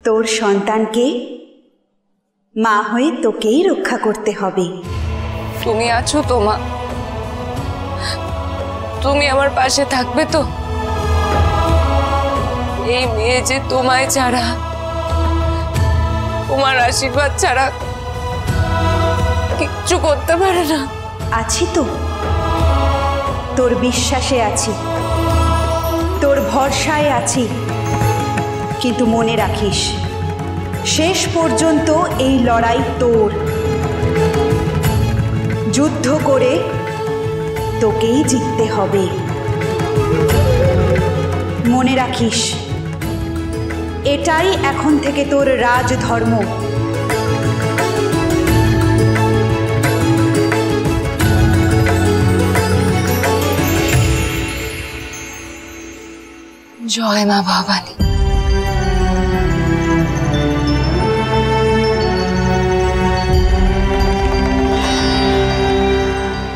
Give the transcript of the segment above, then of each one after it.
তোর সন্তানকে মা হয়ে তোকেই রক্ষা করতে হবে। তুমি আছো তো মা? তুমি আমার পাশে থাকবে তো? এই মেয়ে যে তোমায় ছাড়া, তোমার আশীর্বাদ ছাড়া কিচ্ছু করতে পারে না। আছি তো, তোর বিশ্বাসে আছি, তোর ভরসায় আছি। কিন্তু মনে রাখিস, শেষ পর্যন্ত এই লড়াই তোর। যুদ্ধ করে তোকেই জিততে হবে। মনে রাখিস, এটাই এখন থেকে তোর রাজধর্ম। জয় মা ভবানী।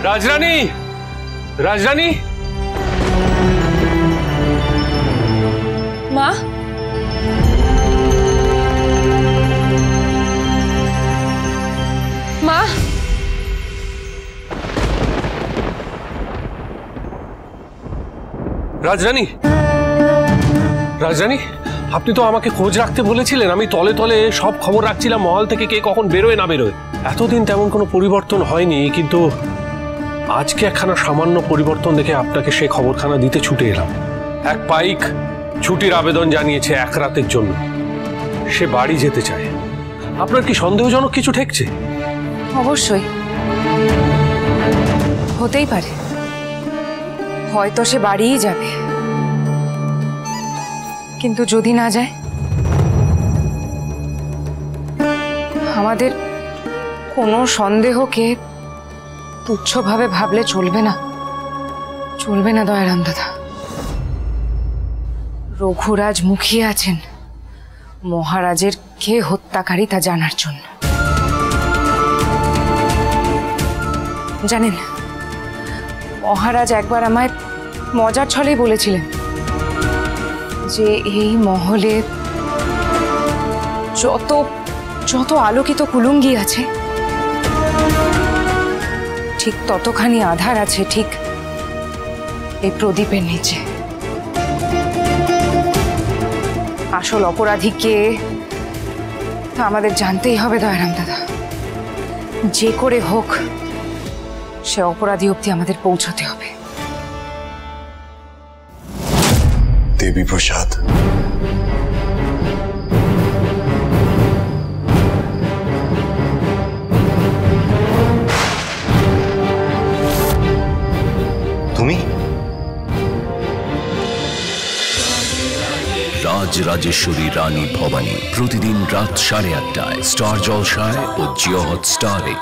রাজরানী, রাজরানী, মা, মা, রাজরানী, রাজরানী, আপনি তো আমাকে খোঁজ রাখতে বলেছিলেন। আমি তলে তলে সব খবর রাখছিলাম, মহল থেকে কে কখন বেরোয় না বেরোয়। এতদিন তেমন কোনো পরিবর্তন হয়নি, কিন্তু আজকে একখানা সামান্য পরিবর্তন দেখে আপনাকে সেই খবরখানা দিতে ছুটে এলাম। এক পাইক ছুটির আবেদন জানিয়েছে 1 রাতের জন্য। সে বাড়ি যেতে চায়। আপনার কি সন্দেহজনক কিছু ঠেকছে? অবশ্যই হতেই পারে, হয়তো সে বাড়িই যাবে। কিন্তু যদি না যায়, আমাদের কোনো সন্দেহকে তুচ্ছভাবে ভাবলে চলবে না, চলবে না দয়ারাম দাদা। রঘুরাজ মুখিয়ে আছেন মহারাজের কে হত্যাকারী তা জানার জন্য। জানেন, মহারাজ একবার আমায় মজার ছলেই বলেছিলেন যে এই মহলে যত যত আলোকিত কুলুঙ্গি আছে, ঠিক ততখানি আধার আছে ঠিক এই প্রদীপের নিচে। আসল অপরাধী কে তা আমাদের জানতেই হবে দয়ারাম দাদা। যে করে হোক সে অপরাধী অবধি আমাদের পৌঁছতে হবে। দেবী প্রসাদ, তুমি? রাজরাজেশ্বরী রানী ভবানী প্রতিদিন রাত 8:30টায় স্টার জলসায় ও জিও হটস্টারে।